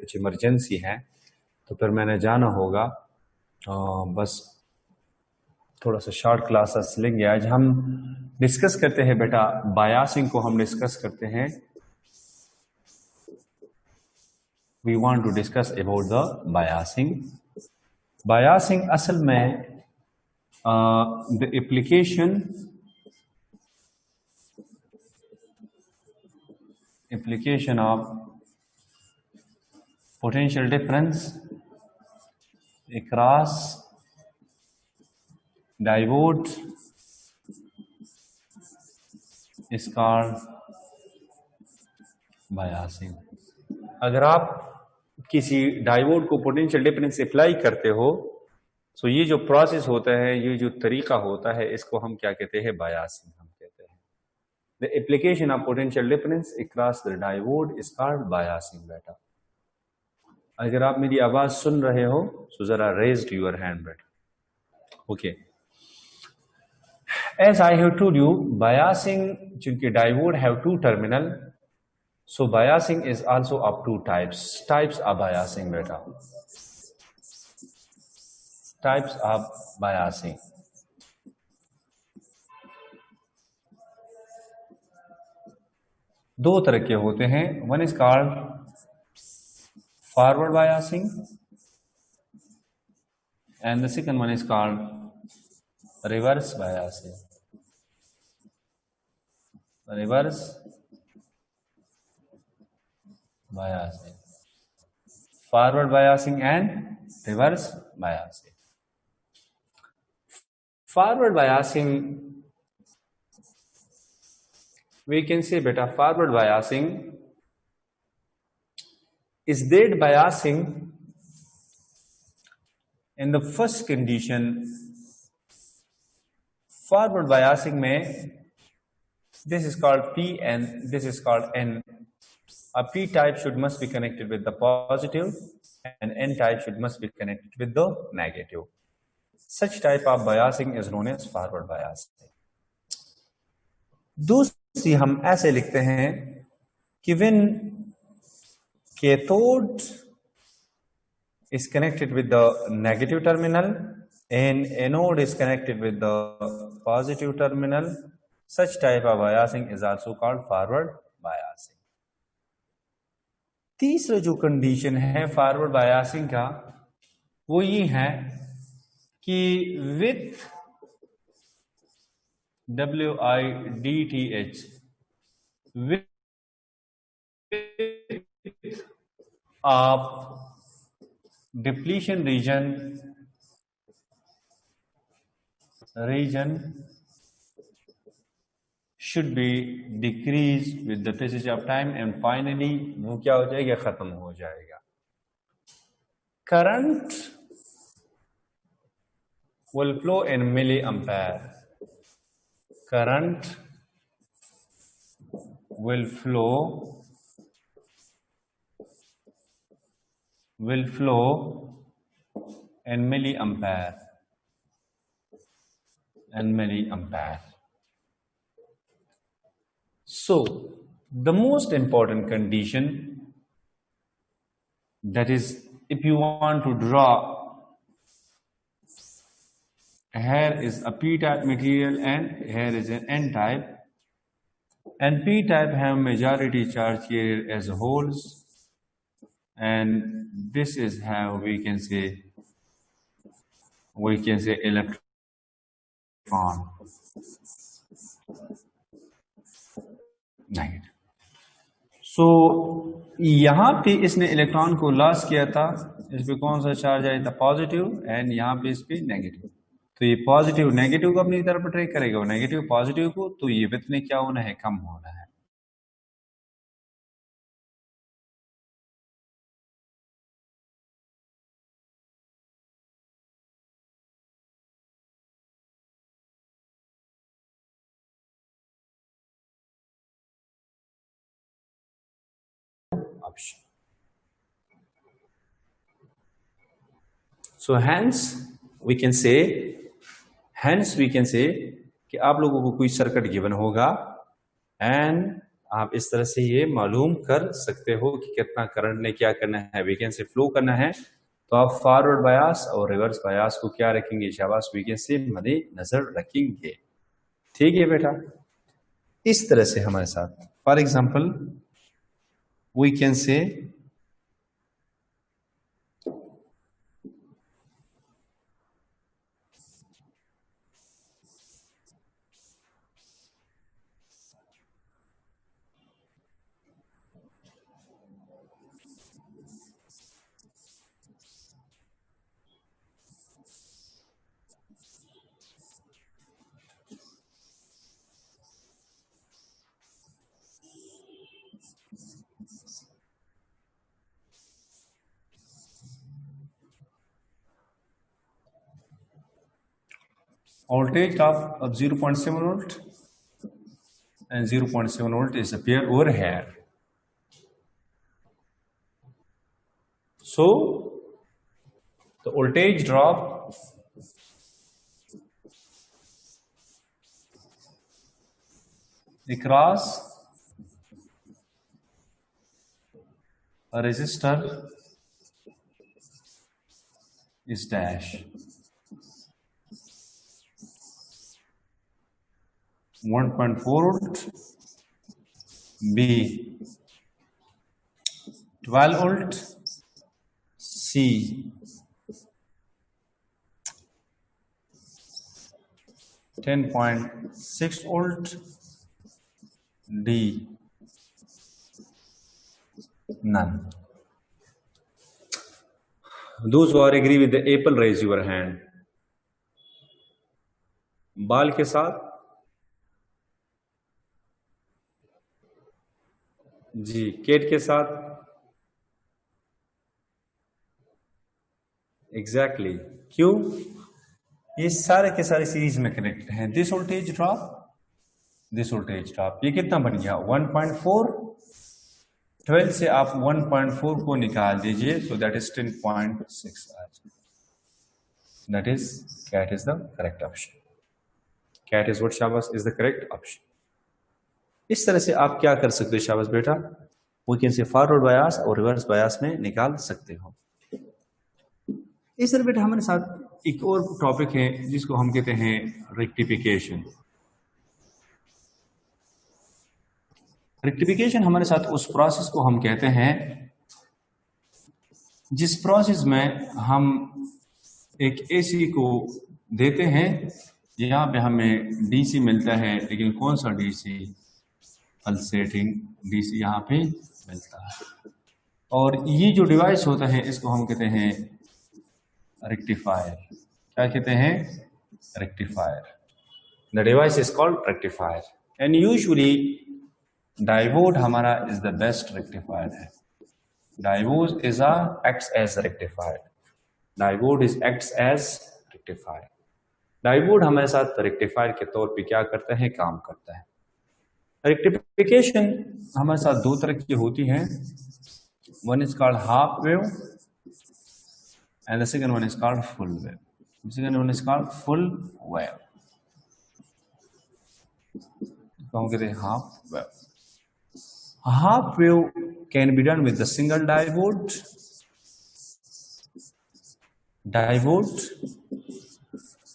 कुछ इमरजेंसी है तो फिर मैंने जाना होगा। बस थोड़ा सा शॉर्ट क्लासेस लेंगे। आज हम डिस्कस करते हैं बेटा बायासिंग को हम डिस्कस करते हैं। We want to discuss about the biasing. Biasing असल में the application of potential difference across diode is called biasing। अगर आप किसी डायोड को पोटेंशियल डिफरेंस अप्लाई करते हो तो ये जो प्रोसेस होता है, ये जो तरीका होता है, इसको हम क्या कहते हैं? बायासिंग हम कहते हैं। The application of potential difference across the diode is called biasing बेटा। अगर आप मेरी आवाज सुन रहे हो तो जरा रेज्ड योर हैंड बेटा। Okay, as I have told you, biasing चूंकि diode have two terminal, so biasing is also of two types of biasing beta। types of biasing, दो तरह के होते हैं। one is called forward biasing and the second one is called reverse biasing। reverse biasing, forward biasing and reverse biasing। forward biasing, we can say beta forward biasing is that biasing in the first condition। forward biasing में this is called P and this is called N। A P type must be connected with the positive and N type must be connected with the negative। Such type of biasing is known as forward biasing। दूसरी हम ऐसे लिखते हैं कि when cathode is connected with the negative terminal and anode is connected with the positive terminal, such type of biasing is also called forward biasing। तीसरा जो condition है forward biasing का वो ये है कि with WIDTH, width of depletion region should be decreased with the passage of time and finally वो क्या हो जाएगा? खत्म हो जाएगा। current will flow in milliampere। current will flow in milliampere। So the most important condition, that is, if you want to draw, here is a P type material and here is an N type, and P type have majority charge here as holes, and this is how we can say electron negative. So यहाँ पे इसने electron को loss किया था, इस पे कौन सा चार्ज आया था? पॉजिटिव, एंड यहाँ पे इस पे नेगेटिव। तो ये पॉजिटिव नेगेटिव को अपनी तरफ अट्रैक्ट करेगा, नेगेटिव पॉजिटिव को, तो ये विथ में क्या होना है? कम होना है। option। So hence we can say कि आप लोगों को कोई सर्किट गिवन होगा and आप इस तरह से ये मालूम कर सकते हो कि कितना करंट ने क्या करना है, वैकेंसी फ्लो करना है, तो आप फॉरवर्ड बायास और रिवर्स बायास को क्या रखेंगे, शाबाश, वैकेंसी मदे नजर रखेंगे। ठीक है बेटा, इस तरह से हमारे साथ for example we can say voltage of 0.7 volt and 0.7 volt is appear over here. So the voltage drop across a resistor is dash 1.4 volt, B 12 volt, C 10.6 volt, D none. Those who are agree with the apple, raise your hand. बाल के साथ जी, cat के साथ exactly क्यों, ये सारे के सारे सीरीज में कनेक्टेड हैं। This voltage drop, this voltage drop, ये कितना बन गया 1.4, 12 से आप 1.4 को निकाल दीजिए, सो दैट इज 10.6 आ जाए। That is cat is the correct option. Cat is what शाबाश इज द करेक्ट ऑप्शन। इस तरह से आप क्या कर सकते हो शाबाश बेटा, वो कैन से फॉरवर्ड बायास और रिवर्स बायास में निकाल सकते हो। इस तरह बेटा हमारे साथ एक और टॉपिक है जिसको हम कहते हैं रेक्टिफिकेशन। रेक्टिफिकेशन हमारे साथ उस प्रोसेस को हम कहते हैं जिस प्रोसेस में हम एक एसी को देते हैं, यहाँ पे हमें डीसी मिलता है, लेकिन कौन सा डीसी, पल्सेटिंग डीसी यहाँ पे मिलता है। और ये जो डिवाइस होता है इसको हम कहते हैं रेक्टिफायर। क्या कहते हैं, rectifier. The device is called rectifier and usually diode हमारा इज द बेस्ट रेक्टिफायर है। Diode is acts as rectifier, diode is acts as rectifier. Diode हमारे साथ रेक्टिफायर के तौर पे क्या करता है, काम करता है। रेक्टिफिकेशन हमारे साथ दो तरह की होती है, one is called half wave and the second one is called full wave. The second one is called full wave. हम कहते हैं half wave. Half wave can be done with the single diode,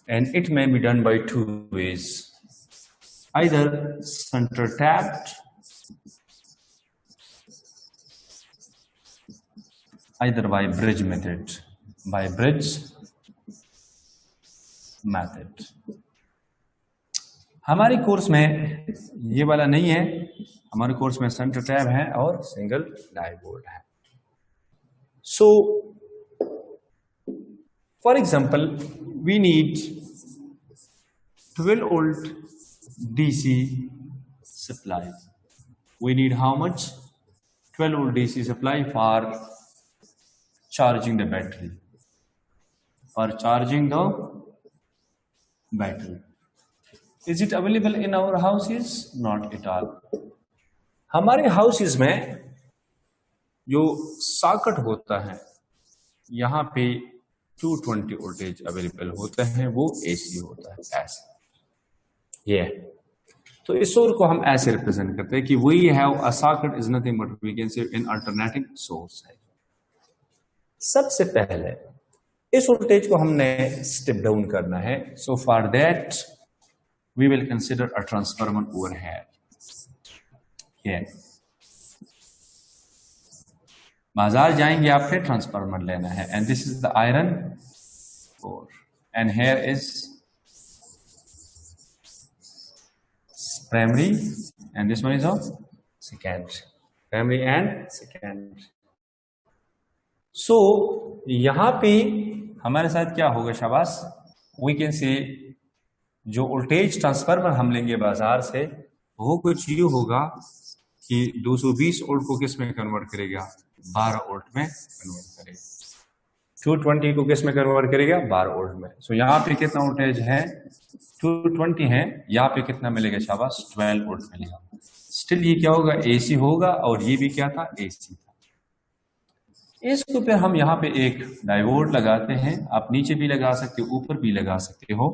and it may be done by two ways. Either center tapped, either by bridge method. By bridge method. हमारे course में ये वाला नहीं है, हमारे कोर्स में centre tab है और सिंगल डायोड है। So for example we need 12 volt DC supply. We need how much? 12 volt DC supply for charging the battery. For charging the battery. Is it available in our houses? Not at all. हमारे houses में जो socket होता है यहाँ पे 220 voltage available होता है, वो एसी होता है ऐसे। ये तो इस सोर्स को हम ऐसे रिप्रेजेंट करते हैं कि we have a socket is nothing but we can say in alternating source है। सबसे पहले इस वोल्टेज को हमने स्टेप डाउन करना है। So for that we will consider a transformer overhead. बाजार जाएंगे आपके ट्रांसफार्मर लेना है and this is the iron core and here is primary and this one is of secondary, primary and secondary. So यहां पे हमारे साथ क्या होगा शाबाश, वी कैन से जो वोल्टेज ट्रांसफार्मर हम लेंगे बाजार से वो कुछ ये होगा कि 220 वोल्ट को किस में कन्वर्ट करेगा, 12 वोल्ट में कन्वर्ट करेगा। 220 को किस में कन्वर्ट करेगा, 12 वोल्ट में। सो यहाँ पे कितना वोल्टेज है, 220 है, यहाँ पे कितना मिलेगा शाबाश, 12 वोल्ट मिलेगा। स्टिल ये क्या होगा, एसी होगा और ये भी क्या था, एसी था। इसको फिर हम यहाँ पे एक डायोड लगाते हैं, आप नीचे भी लगा सकते हो, ऊपर भी लगा सकते हो।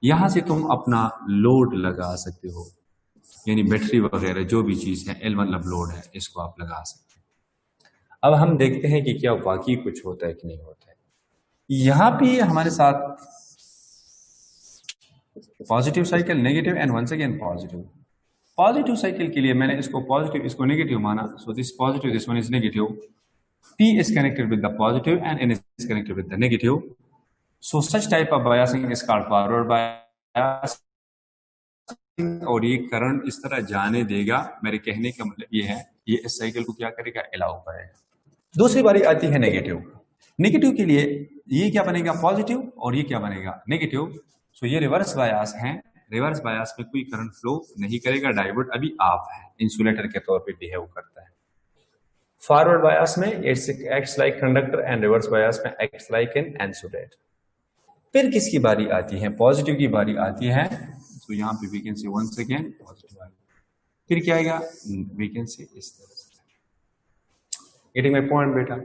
यहां से तुम अपना लोड लगा सकते हो, यानी बैटरी वगैरह जो भी चीज है, L मतलब लोड है, इसको आप लगा सकते हो। अब हम देखते हैं कि क्या वाकई कुछ होता है कि नहीं होता है। यहां पे हमारे साथ positive cycle, negative and once again positive. Positive cycle के लिए मैंने इसको पॉजिटिव, इसको नेगेटिव माना। So this positive, this one is negative. P is connected with the positive and N is connected with the negative. So such type of biasing is called forward bias. और ये current इस तरह जाने देगा, मेरे कहने का मतलब ये है, ये इस साइकिल को क्या करेगा, अलाउ करेगा। दूसरी बारी आती है नेगेटिव। नेगेटिव के लिए ये क्या बनेगा, पॉजिटिव, और ये क्या बनेगा, नेगेटिव। सो ये रिवर्स बायास है। रिवर्स बायास में कोई करंट फ्लो नहीं करेगा, डायोड अभी ऑफ है, इंसुलेटर के तौर पे बिहेव करता है। फॉरवर्ड बायस में acts like conductor and reverse bias में एक्ट्स लाइक एन इंसुलेटर। फिर किसकी बारी आती है, पॉजिटिव की बारी आती है। तो यहाँ पे we can say once again positive बारी। फिर क्या आएगा, वी कैन से इस तरह से। गेटिंग माय पॉइंट बेटा।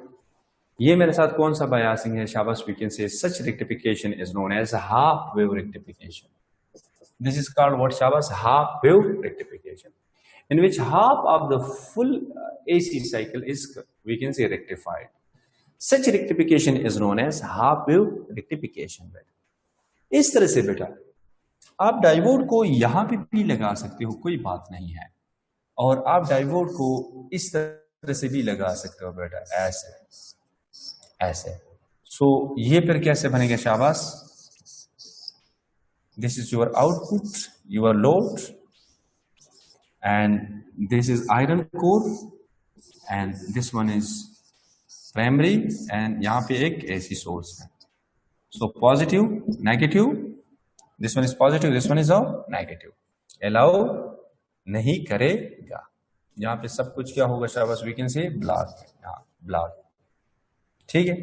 ये मेरे साथ कौन सा बायसिंग है, शाबाश, we can say such rectification is known as half wave rectification. This is called what शाबाश, half wave rectification, in which half of the full AC cycle is, we can say, rectified. Such rectification is known as half wave rectification. इस तरह से बेटा आप diode को यहां पे भी लगा सकते हो, कोई बात नहीं है, और आप डायोड को इस तरह से भी लगा सकते हो बेटा, ऐसे ऐसे। सो ये फिर कैसे बनेगा शाबाश, this is your output, your load, and this is iron core and this one is primary and यहाँ पे एक AC source है। so positive negative, this one is positive, this one is negative, allow नहीं करेगा। यहाँ पे सब कुछ क्या होगा शाबाश, we can say ब्लॉक, यहाँ ब्लॉक, ठीक है।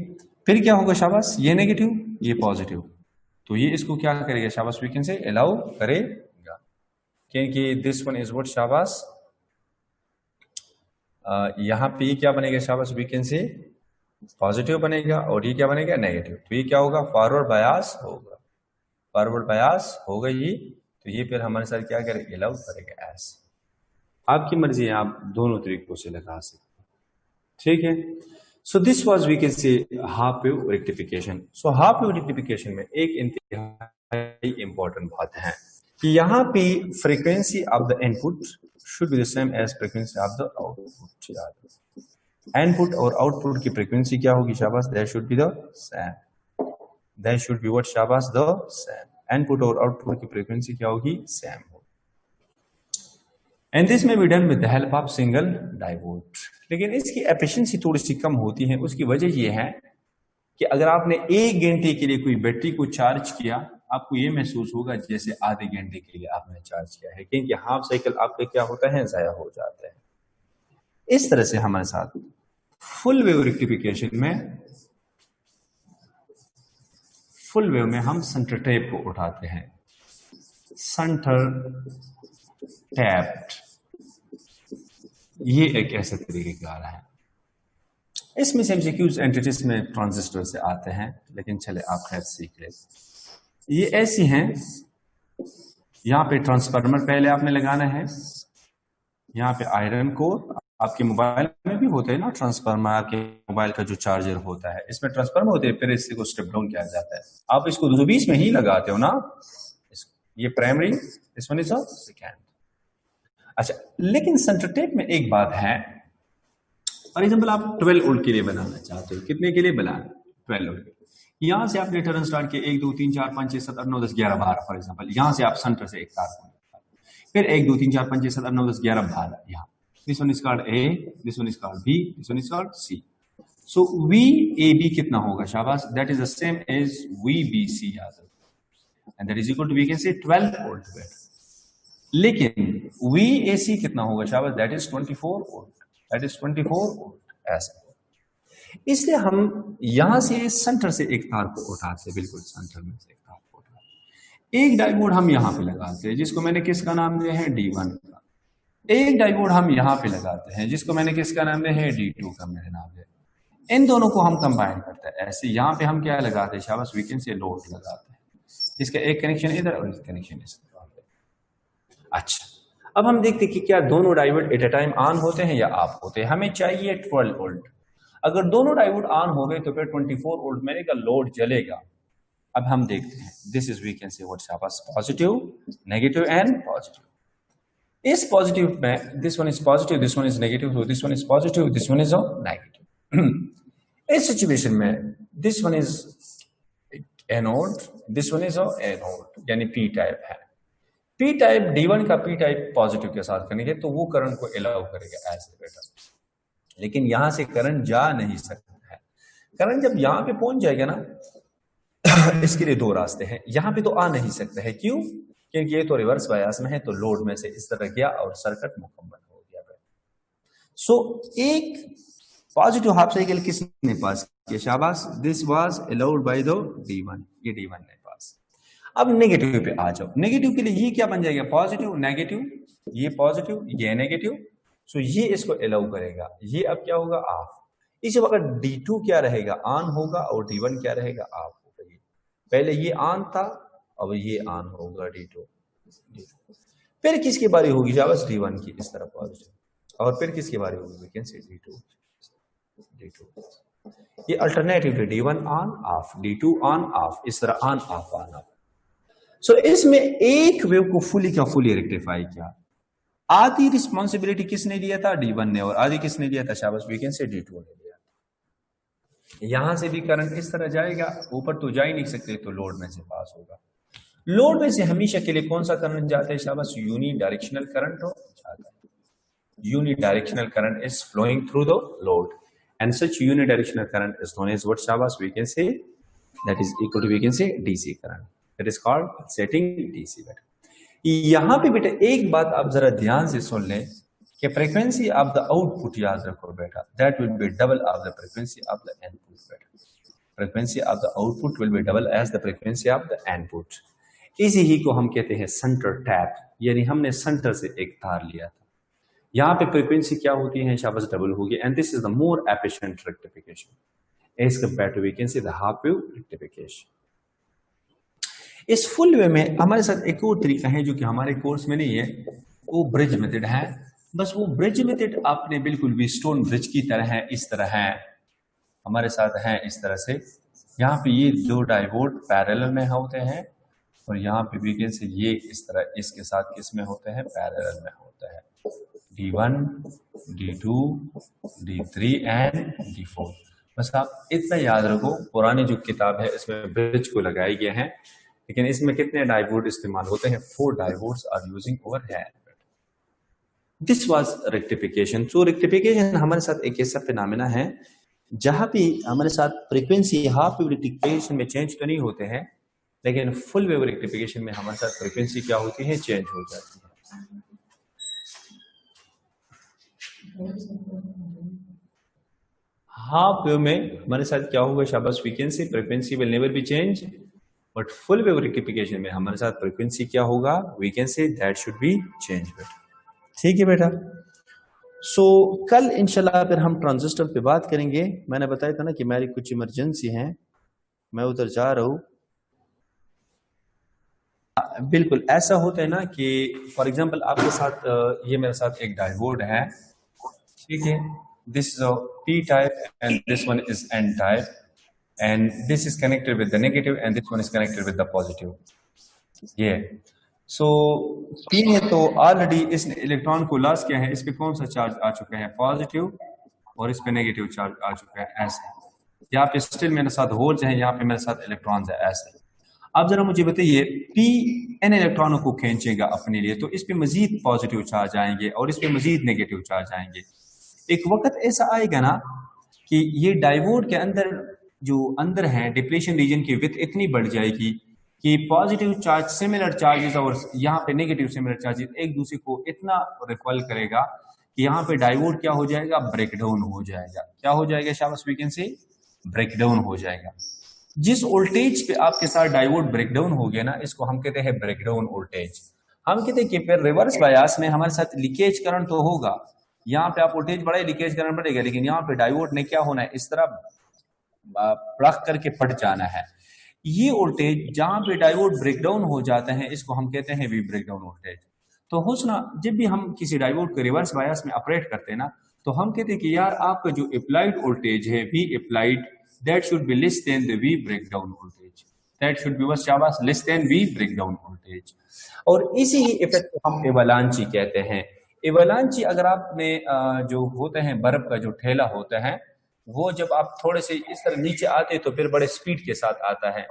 फिर क्या होगा शाबाश, ये नेगेटिव ये पॉजिटिव, तो ये इसको क्या करेगा शाबाश, we can say allow करेगा, क्योंकि दिस वन इज व्हाट शाबाश, यहाँ पे क्या बनेगा शाबाश, वी कैन से पॉजिटिव बनेगा और ये क्या बनेगा, नेगेटिव। तो ये क्या होगा, फॉरवर्ड बायस होगा, फॉरवर्ड बायस होगा ये। तो ये फिर हमारे साथ क्या करेगा, अलाउ करेगा ऐसे। आपकी मर्जी है, आप दोनों तरीकों से लगा सकते, ठीक है। So this was we can say half wave rectification. So half wave rectification में एक इंतहाई इंपॉर्टेंट बात है कि यहाँ पे frequency of the input should be the same as frequency of the output. Input और आउटपुट की फ्रीक्वेंसी क्या होगी शाबाश, that should be the same, that should be what शाबाश, द सेम। इनपुट और आउटपुट की फ्रीक्वेंसी क्या होगी, सेम होगी। एंड दिस में be done with the help of single diode. लेकिन इसकी एफिशिएंसी थोड़ी सी कम होती है। उसकी वजह यह है कि अगर आपने 1 घंटे के लिए कोई बैटरी को चार्ज किया, आपको ये महसूस होगा जैसे आधे घंटे के लिए आपने चार्ज किया है, क्योंकि हाफ साइकिल आपका क्या होता है, जाया हो जाता है। इस तरह से हमारे साथ फुल वेव रेक्टिफिकेशन में, फुल वेव में हम सेंटर टैप को उठाते हैं, सेंटर टैप्ड, ये एक ऐसा तरीकेकार है। इसमें से एमसीक्यूज एंटिटीज में ट्रांजिस्टर से आते हैं, लेकिन चले आप खैर सीख ले। ये ऐसी हैं यहाँ पे ट्रांसफार्मर पहले आपने लगाना है, यहाँ पे आयरन कोर, आपके मोबाइल में भी होते हैं ना ट्रांसफार्मर, आपके मोबाइल का जो चार्जर होता है इसमें ट्रांसफार्मर होते हैं, फिर इससे को स्टेप डाउन किया जाता है। आप इसको 220 में ही लगाते हो ना, ये primary, this one is second. अच्छा, लेकिन सेंटर टेप में एक बात है, फॉर एग्जाम्पल आप 12 वोल्ट के लिए बनाना चाहते हो, कितने के लिए बनाना, 12 वोल्ट। यहां से आपने टर्न स्टार्ट किया 1 2 3 4 5 6 7 8 9 10 11 12 फॉर एग्जाम्पल, यहां से आप सेंटर से एक तार, फिर 1 2 3 4 5 6 7 8 9 10 11 12, यहाँ this one is called A, this one is called B, this one is called C. So V A B कितना होगा, शाबाश, that is the same as V B C, and that is equal to we can say 12 volt. लेकिन V A सी कितना होगा, शाबाश, that is 24 volt, that is 24 volt ऐसा। इसलिए हम यहां से सेंटर से एक तार को उठाते, बिल्कुल सेंटर में से एक तार को उठाते, एक डायोड हम यहां पे लगाते हैं जिसको मैंने किसका नाम दिया है, D1 का। एक डायोड हम यहां पे लगाते हैं जिसको मैंने किसका नाम दिया है, D2 का मेरे नाम है। इन दोनों को हम कंबाइन करते हैं ऐसे, यहां पे हम क्या लगाते हैं, शाबाश, वी कैन से लोड लगाते हैं, इसका एक कनेक्शन इधर और एक कनेक्शन इधर। अच्छा, अब हम देखते हैं कि क्या दोनों diode at a time on होते हैं या ऑफ होते हैं। हमें चाहिए 12 वोल्ट, अगर दोनों डायोड ऑन हो गए तो फिर 24 वोल्ट मैंने का लोड जलेगा। अब हम देखते हैं, this is we can say what's आपस पॉजिटिव, नेगेटिव एंड पॉजिटिव। इस पॉजिटिव में this one is positive, this one is negative, तो this one is positive, this one is negative. इस सिचुएशन में this one is anode, this one is anode, यानी P type है। P type D1 का P type positive के साथ करेंगे तो वो करंट को अलाउ करेगा ऐसे बेटा, लेकिन यहां से करंट जा नहीं सकता है। करंट जब यहां पे पहुंच जाएगा ना इसके लिए दो रास्ते हैं, यहां पे तो आ नहीं सकता है, क्यों, क्योंकि ये तो रिवर्स बायस में है, तो लोड में से इस तरह गया और सर्किट मुकम्मल हो गया। सो एक पॉजिटिव हाफ साइकिल किसने पास किया, शाबाश, this was allowed by the D1, ये D1 ने पास। अब नेगेटिव पे आ जाओ, नेगेटिव के लिए ये क्या बन जाएगा, पॉजिटिव नेगेटिव, ये पॉजिटिव ये नेगेटिव, सो ये इसको अलाउ करेगा, ये अब क्या होगा, ऑफ। इसी वक्त D2 क्या रहेगा, ऑन होगा, और D1 क्या रहेगा, ऑफ होगा। पहले ये ऑन था, अब ये ऑन होगा D2। फिर किसकी बारी होगी, शाबाश, D1 की, इस तरफ पॉजिटिव, और फिर किसकी बारी होगी, वी कैन से D2। ये अल्टरनेटिव है, D1 on off, D2 on off, इस तरह ऑन ऑफ ऑन ऑफ। सो इसमें एक वेव को फुली का फुली रेक्टिफाई किया। आधी रिस्पॉन्सिबिलिटी किसने लिया था, D1 ने, और आधी किसने लिया था, शाबाश, वी कैन से D2 ने लिया। यहां से भी करंट इस तरह जाएगा, ऊपर तो जा ही नहीं सकते, तो लोड में से पास होगा। लोड में से हमेशा के लिए कौन सा करंट जाता है, शाबाश, यूनी डायरेक्शनल करंट हो जाता है। Unidirectional current is flowing through the load, and such unidirectional current is known as what, शाबाश, we can say that is equal to we can say DC current, that is called setting DC। बेटा यहां पे बेटा एक बात आप जरा ध्यान से सुन लें कि फ्रीक्वेंसी ऑफ द आउटपुट याद रखो बेटा, that will be double of the frequency of the input. बेटा frequency of the output will be double as the frequency of the input. इसी ही को हम कहते हैं सेंटर टैप, यानी हमने सेंटर से एक तार लिया था, यहां पे फ्रीक्वेंसी क्या होती है, शाबाश, डबल होगी, and this is the more efficient rectification as compare to we can say the half wave rectification. इस फुल वे में हमारे साथ एक और तरीका है जो कि हमारे कोर्स में नहीं है, वो ब्रिज मेथड है। बस वो ब्रिज मेथड आपने बिल्कुल भी स्टोन ब्रिज की तरह है, इस तरह है, हमारे साथ है इस तरह से। यहाँ पे ये दो डायोड पैरेलल में होते हैं, और यहाँ पे वीकेंड से ये इस तरह इसके साथ किस में होते हैं, पैरेलल में होता है, D1 D2 D3 and D4। बस आप इतना याद रखो, पुरानी जो किताब है इसमें ब्रिज को लगाए गए हैं, लेकिन इसमें कितने डायोड इस्तेमाल होते हैं, 4 diodes are using over here. This was rectification. So rectification हमारे साथ एक ऐसा फिनोमेना है जहां भी हमारे साथ फ्रीक्वेंसी हाफ वेव रेक्टिफिकेशन में चेंज तो नहीं होते हैं, लेकिन फुल वेव रेक्टिफिकेशन में हमारे साथ फ्रीक्वेंसी क्या होती है, चेंज हो जाती है। हाफ वेव में हमारे साथ क्या होगा, शाबाश, frequency will never be change, but full wave rectification में हमारे साथ फ्रीक्वेंसी क्या होगा, we can say that should be change. बेटा ठीक है बेटा। सो कल इंशाल्लाह फिर हम ट्रांजिस्टर पे बात करेंगे। मैंने बताया था ना कि मेरी कुछ इमरजेंसी है, मैं उधर जा रहा हूं। बिल्कुल ऐसा होता है ना कि फॉर एग्जांपल आपके साथ ये मेरे साथ एक डायोड है, ठीक है, this is a P type and this one is an type and this is connected with the negative and this one is connected with the positive. ये सो पी ने तो ऑलरेडी इस इलेक्ट्रॉन को लॉस किया है, इस पे कौन सा चार्ज आ चुका है, पॉजिटिव, और इस पे नेगेटिव चार्ज आ चुका है ऐसे। यहाँ पे स्टिल मेरे साथ होल्स हैं, यहाँ पे मेरे साथ इलेक्ट्रॉन्स है ऐसे। अब जरा मुझे बताइए, पी एन इलेक्ट्रॉनों को खींचेगा अपने लिए, तो इस पे मजीद पॉजिटिव चार्ज आएंगे और इस पे मजीद नेगेटिव चार्ज आएंगे। एक वक्त ऐसा आएगा ना कि ये डायोड के अंदर जो अंदर है डिप्लेशन रीजन की विड्थ इतनी बढ़ जाएगी कि पॉजिटिव चार्ज सिमिलर चार्जेस और यहाँ पे नेगेटिव सिमिलर चार्जेस एक दूसरे को इतना रिपल करेगा कि यहाँ पे डायोड क्या हो जाएगा, ब्रेकडाउन हो जाएगा। क्या हो जाएगा शाबाश, वी कैन से ब्रेकडाउन हो जाएगा। जिस वोल्टेज पे आपके साथ डायोड ब्रेकडाउन हो गया ना, इसको हम कहते हैं ब्रेकडाउन वोल्टेज। हम कहते हैं कि फिर रिवर्स बायस में हमारे साथ लीकेज करंट तो होगा, यहाँ पे आप वोल्टेज बढ़ाए लीकेज करंट बढ़ेगा, लेकिन यहाँ पे डायोड ने क्या होना है, इस तरह प्लग करके फट जाना है। ये वोल्टेज जहां पे डायोड ब्रेकडाउन हो जाता है इसको हम कहते हैं वी ब्रेकडाउन वोल्टेज। तो हुस्ना जब भी हम किसी डायोड को रिवर्स बायस में ऑपरेट करते हैं ना, तो हम कहते हैं कि यार आपका जो अप्लाइड वोल्टेज है V applied that should be less than the V breakdown voltage, that should be बस शाबाश less than V breakdown voltage. और इसी ही इफेक्ट को हम एवलांची कहते हैं। एवलांची अगर आपने जो होते हैं बर्फ का जो ठेला होता है, वो जब आप थोड़े से इस तरह नीचे आते तो फिर बड़े स्पीड के साथ आता है।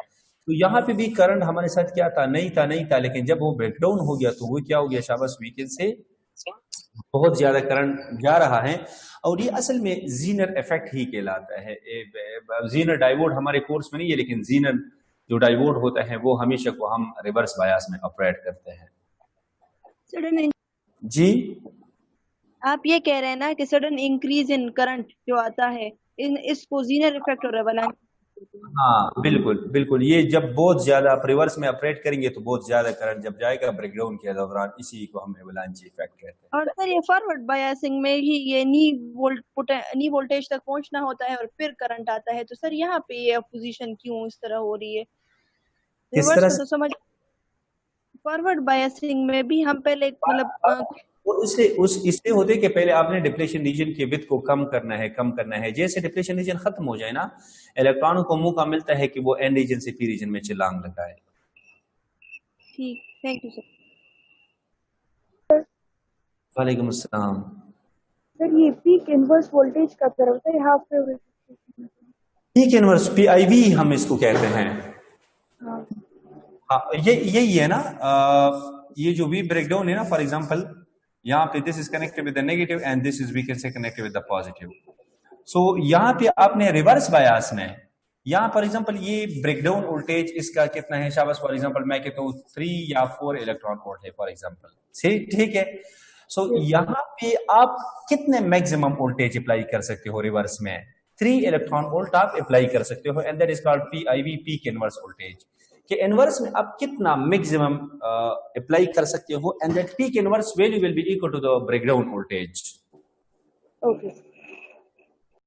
तो यहाँ पे भी करंट हमारे साथ क्या था, नहीं था, लेकिन जब वो ब्रेकडाउन हो गया तो वो क्या हो गया शाबाश, वीकेंड से बहुत ज्यादा करंट जा रहा है। और ये असल में जीनर इफेक्ट ही कहलाता है। जीनर डायोड हमारे कोर्स में नहीं है, लेकिन जीनर जो डायोड होता है वो हमेशा को हम रिवर्स बायस में ऑपरेट करते हैं। जी आप ये कह रहे हैं ना कि सडन इंक्रीज इन करंट जो आता है इसको जीनर इफेक्ट हो रहा है। हाँ बिल्कुल बिल्कुल, ये जब बहुत ज्यादा आप रिवर्स में ऑपरेट करेंगे तो बहुत ज्यादा करंट जब जाएगा ब्रेकडाउन के दौरान, इसी को हम एवलांची इफेक्ट कहते हैं। और सर ये फॉरवर्ड बायसिंग में ही ये नी वोल्टेज तक पहुंचना होता है और फिर करंट आता है, तो सर यहाँ पे ये अपोजिशन क्यों इस तरह हो रही है? किस तरह तो समझ, फॉरवर्ड बायसिंग में भी हम पहले मतलब इससे होते कि पहले आपने डिप्लेशन रीजन की विड्थ को कम करना है। जैसे डिप्लेशन रीजन खत्म हो जाए ना, इलेक्ट्रॉनों को मौका मिलता है कि वो एन रीजन से पी रीजन में छलांग लगाए। ठीक, थैंक यू सर। वालेकुम अस्सलाम। सर ये पीक इनवर्स वोल्टेज का तरफ होता है, half wave peak inverse PIV हम इसको कहते हैं। हाँ यही है ना, ये जो वी ब्रेकडाउन है ना, फॉर एग्जांपल यहाँ पे this is connected with the negative and this is we can say connected with the positive. So यहाँ पे आपने रिवर्स बायस में यहाँ फॉर एग्जांपल ये ब्रेकडाउन वोल्टेज इसका कितना है शाबाश, फॉर एग्जांपल मैं कहता हूँ 3 या 4 इलेक्ट्रॉन वोल्ट है फॉर एग्जांपल से, ठीक है। सो यहाँ पे आप कितने मैक्सिमम वोल्टेज अप्लाई कर सकते हो रिवर्स में, 3 इलेक्ट्रॉन वोल्ट आप अप्लाई कर सकते हो, and that is called PIV, peak inverse voltage. कि इनवर्स में आप कितना मैक्सिमम अप्लाई कर सकते हो, and that peak inverse value will be equal to the breakdown voltage. Okay.